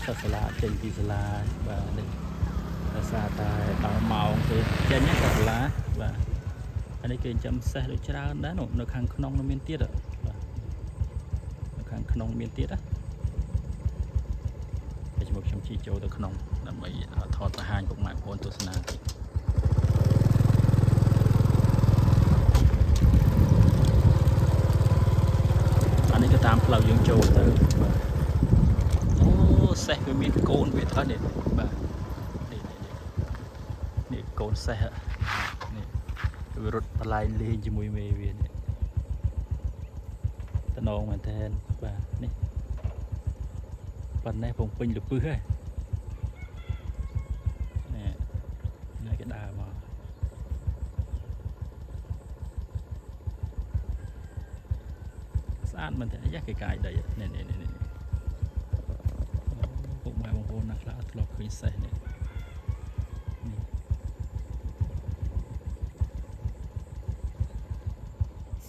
សាសាឡាចេញពីសាលាបាទនេះភាសាតែដល់ម៉ោងទេចេញសាសាឡាបាទអានេះគេចាំសេះដូចច្រើនដែរនៅខាងក្នុងនៅមានទៀតបាទនៅខាងក្នុងមានទៀតណាតែជំនួសខ្ញុំជីចូលទៅក្នុងដើម្បីថតបង្ហាញពុកម៉ែបងប្អូនទស្សនាតិចអានេះក៏តាមផ្លូវយើងចូលទៅបាទអូសេះវាមានកូនវាអត់នេះបាទនេះកូនសេះនេះវារត់បលែងលេងជាមួយមេវានេះតំណងមែនតើបាទនេះប៉ុណ្ណេះពងពេញលពឹសហើយនេះគេដើរមកស្អាតមែនតើយ៉ាគេកាយដីនេះពុកម៉ែបងប្អូនណាខ្លះអត់ធ្លាប់ឃើញសេះនេះ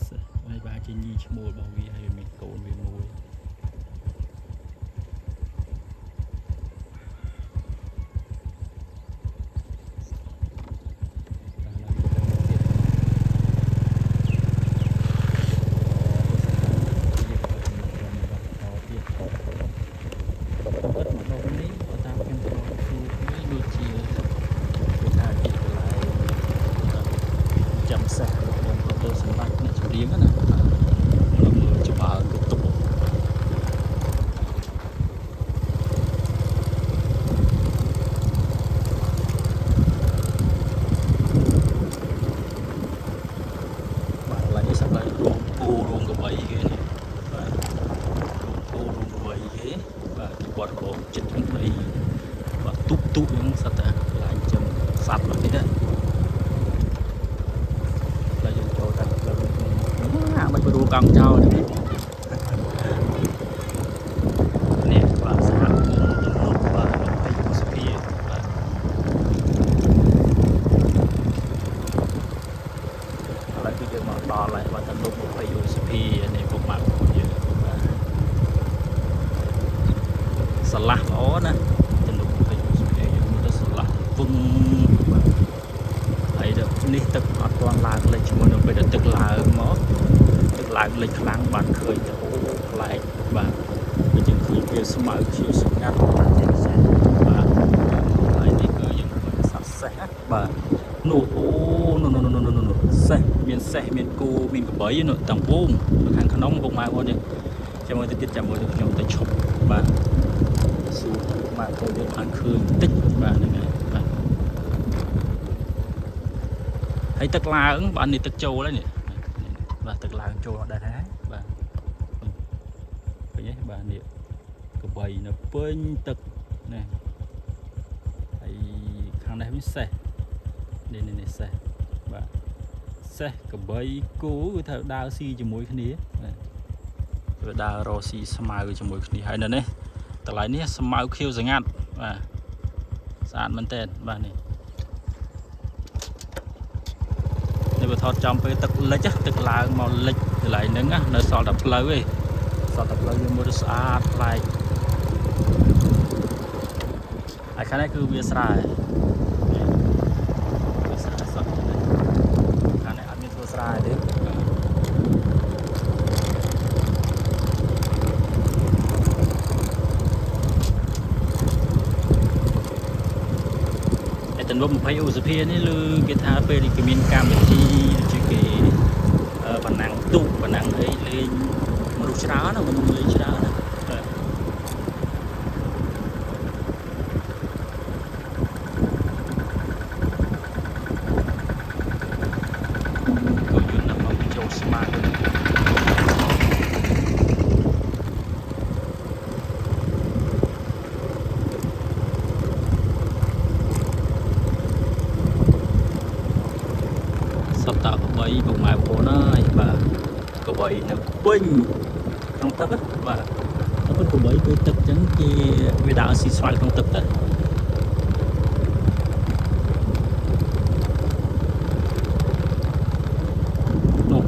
សេះហើយបាជាញីឈ្មោលរបស់វាហើយមានកូនវាមួយគាត់ក៏ចិត្តនឹងដីបាទទុហ្នឹងសត្វតែខ្លាញ់ចឹងសត្វមកទៀតណាហើយយើងចូលតាមផ្លូវនេះមិនបរួកង់ចោលនេះបាទសហគមន៍ទំនប់បាទ20សភាបាទឥឡូវគឺយើងមកដល់ហើយបាទទំនប់20សភានេះពុកម៉ាក់យើងស្រឡះល្អណាទំនុក20សភាយើងមើលទៅស្រឡះវឹងហើយនេះទឹកអត់ទាន់ឡើងលេចជាមួយនៅពេលទឹកឡើងមកទឹកឡើងលេចខ្លាំងបានឃើញទៅអូប្លែកបាទដូចយើងឃើញវាស្មៅជាស្ងាត់បាទហើយនេះគឺយើងឃើញសត្វសេះណាបាទនោះអូនោះសេះមានសេះមានគោមានក្របីនោះទាំងពូមខាងក្នុងពុកម៉ែបងនេះចាំមើលទៅទៀតចាំមើលទៅខ្ញុំទៅឈប់បាទសួរមកទៅយើងបានឃើញតិចបាទហ្នឹងហើយបាទហើយទឹកឡើងបាននេះទឹកចូលហើយនេះបាទទឹកឡើងចូលអត់ដែរហើយបាទឃើញទេបាទនេះកបីនៅពេញទឹកនេះហើយខាងនេះមានសេះនេះសេះបាទសេះកបីគោគឺថាដើរស៊ីជាមួយគ្នាវាដើររកស៊ីស្មៅជាមួយគ្នាហើយនៅនេះតម្លៃនេះស្មៅខៀវស្ងាត់បាទស្អាតមែនតើបាទនេះបើថតចំពេលទឹកលិចទឹកឡើងមកលិចកន្លែងហ្នឹងនៅសល់តែផ្លូវឯងសល់តែផ្លូវវាមើលទៅស្អាតប្លែកហើយខាងនេះគឺវាស្រែវាស្រែសតខាងនេះអត់មានធ្វើស្រែទេទំនប់20ឧសភានេះឬគេថាពេលគេមានកម្មវិធីដូចគេបណ្ណាំងទូកបណ្ណាំងអីលេងមនុស្សច្រើនណាមនុស្សលេងច្រើនណាក៏យន្តដើម្បីចូលស្មារតីតើកបីពុកម៉ែបងប្អូនហើយបាទកបីនៅពេញក្នុងទឹកបាទតែកបីគឺទឹកអញ្ចឹងគេវាដើរស៊ីស្វែងក្នុងទឹកទៅនោះ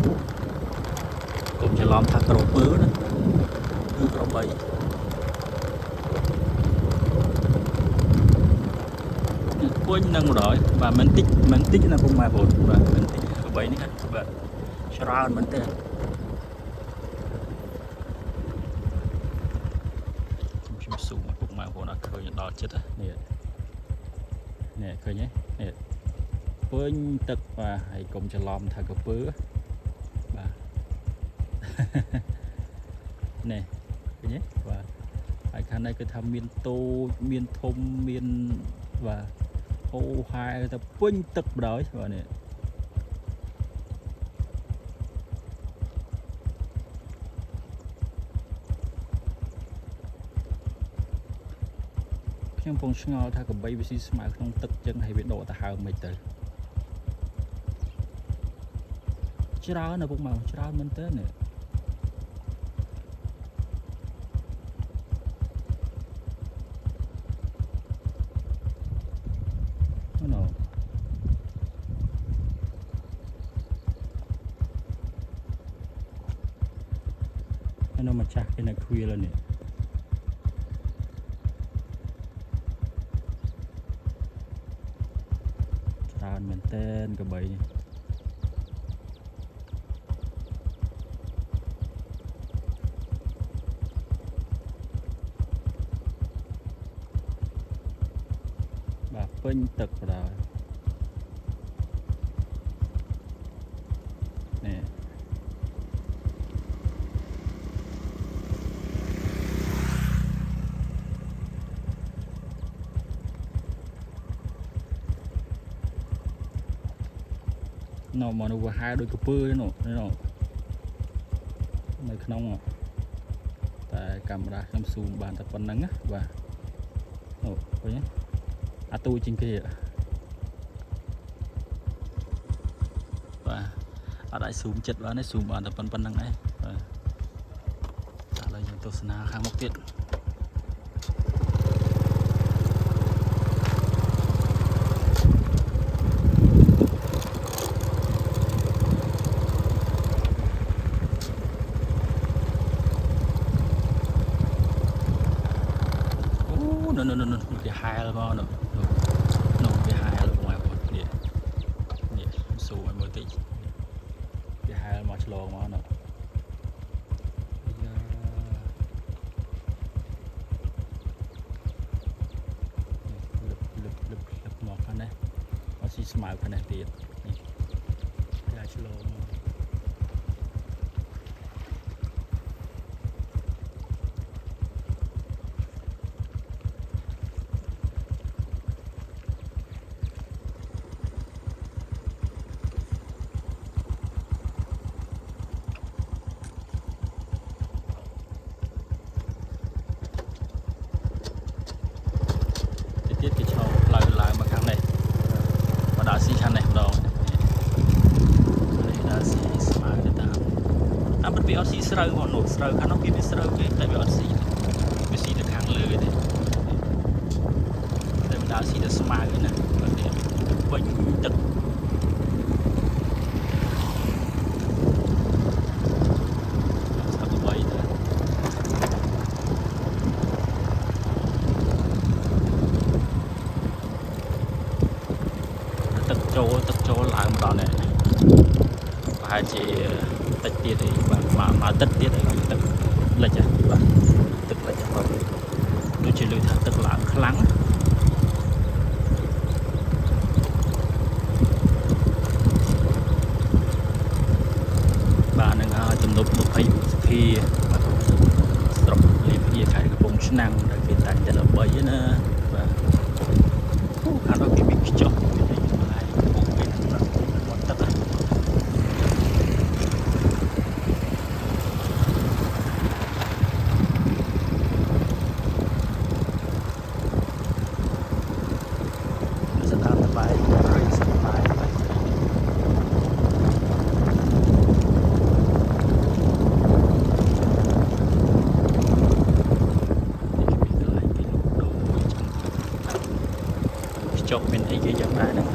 កុំច្រឡំថាក្រពើណាគឺក្របី ពេញនឹង100បាទមិនតិចមិនតិចណាពុកម៉ែបងបាទមិនតិចកបីនេះបាទច្រើនមែនទេខ្ញុំស៊ូមពុកម៉ែបងអត់ឃើញដល់ចិត្តនេះនេះឃើញទេនេះពេញទឹកបាទហើយកុំច្រឡំថាក្រពើបាទនេះឃើញទេបាទហើយខាងនេះគឺថាមានតូចមានធំមានបាទហូហែទៅពេញទឹកម្ដងបាទនេះខ្ញុំពងឆ្ងល់ថាកបីវាស៊ីស្មៅក្នុងទឹកចឹងហើយវាដកទៅហើមមិនទៅច្រើនណាពុកម៉ែច្រើនមែនតើនេះនៅម្ចាស់គេនៅខ្វៀលនេះច្រើនមែនតើកបីនេះបាទពេញទឹកបណ្ដោយនេះនៅមកនោះវាហែដូចកពើនោះនៅក្នុងតែកាមេរ៉ាខ្ញុំស៊ូមបានតែប៉ុណ្្នឹងណាបាទអូឃើញទេអាទូជាងគេបាទអត់អាចស៊ូមចិត្តបានទេស៊ូមបានតែប៉ុណ្្នឹងឯងបាទឥឡូវយើងទស្សនាខាងមុខទៀតនោះវាហែលមកនោះវាហែលមកនេះស៊ូឲ្យមើលតិចវាហែលមកឆ្លងមកនោះលឹបមកខាងនេះអត់ស៊ីស្មៅខាងនេះទៀតនេះវាឆ្លងមកទៀតគេឈោផ្លូវឡើងមកខាងនេះមកដល់ស៊ីខាងនេះម្ដងនេះដល់ស៊ីស្មៅទៅតាមអាមិនវាអត់ស៊ីស្រូវមកនោះស្រូវខាងនោះគេមានស្រូវគេតែវាអត់ស៊ីវាស៊ីទៅខាងលើទេតែមកដល់ស៊ីទៅស្មៅណាពេញទឹកទឹកចូលឡើងម្ដងនេះប្រហែលជាតិចទៀតឯងបាទមកទឹកទៀតឯងទឹកលិចបាទទឹកលិចបាទដូចជាលឺថាទឹកឡើងខ្លាំងបាទនឹងហើយទំនប់20សភាបាទស្រុកលីភាខេត្តកំពង់ឆ្នាំងដែលគេតែងតែល្បីណាបាទខាងនោះគេមានខ្ចោះចុះមានអីគេយ៉ាងដែរហ្នឹង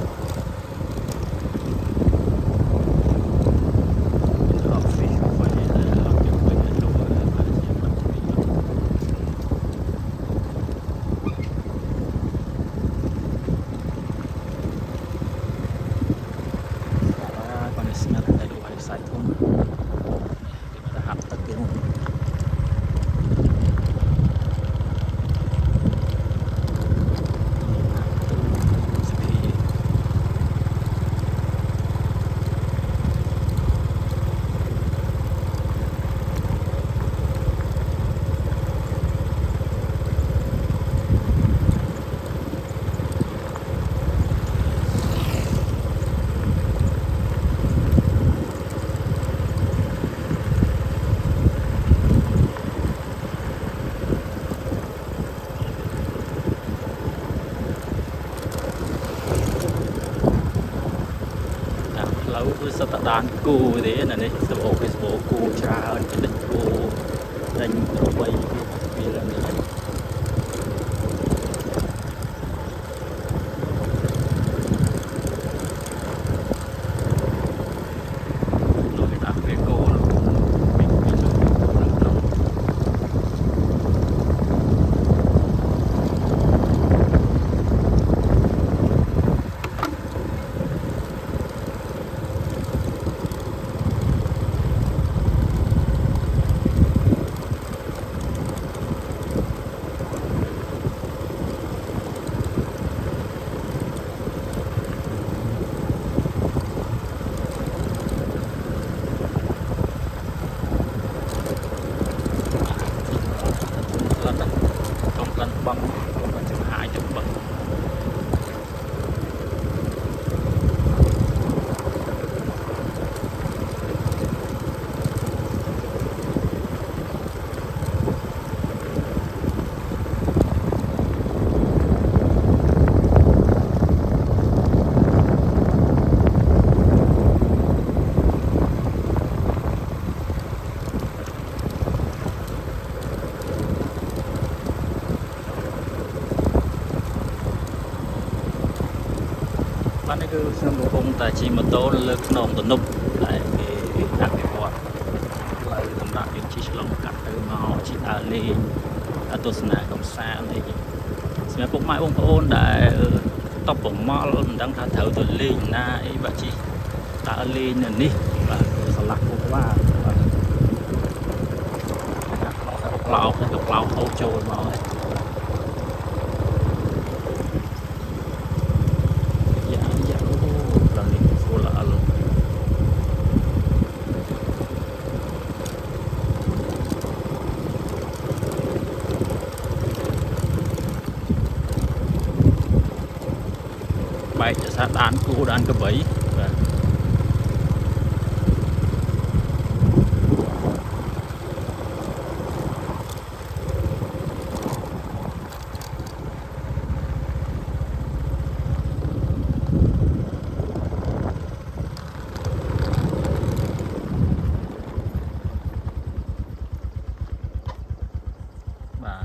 គឺសត្វដានគូទេណានេះសបោគេសបោគូច្រើនចិត្តគូតែញប្របីវាឡើងនេះបងចំហាយទៅបង បាននេះគឺខ្ញុំកំពុងតែជិះម៉ូតូលើក្នុងទំនប់តែគេដាក់ពីគាត់ផ្លូវសម្រាប់យើងជិះឆ្លងកាត់ទៅមកជិះដើរលេងទស្សនាកំសាន្តអីសម្រាប់ពុកម៉ែបងប្អូនដែលតបប្រមល់មិនដឹងថាត្រូវទៅលេងណាអីបាទជិះដើរលេងនៅនេះបាទស្រឡះពុកបាទក្លោហូបចូលមកហើយបែកទៅសាដានគូដានក្របីបាទ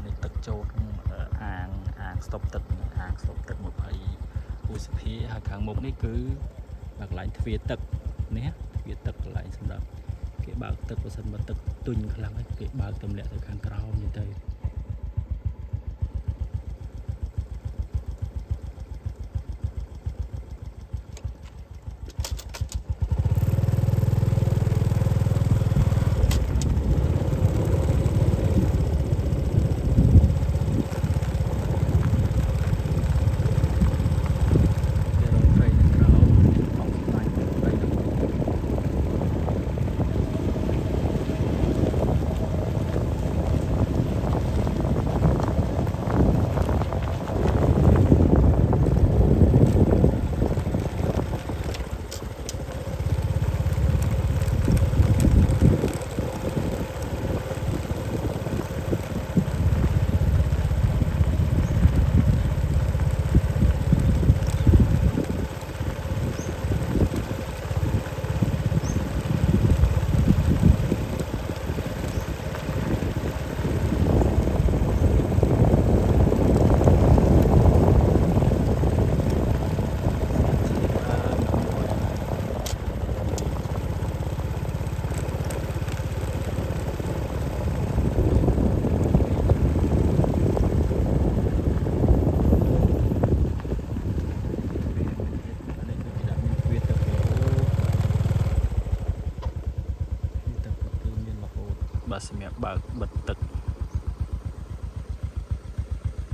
នេះទឹកចូលអាងស្តុបទឹក20ឧសភាហើយខាងមុខនេះគឺកន្លែងទ្វារទឹកនេះទ្វារទឹកកន្លែងសម្រាប់គេបើកទឹកបើសិនមកទឹកទុញខ្លាំងហើយគេបើកទម្លាក់ទៅខាងក្រោមនេះទៅបាទសម្រាប់បើកបិទទឹក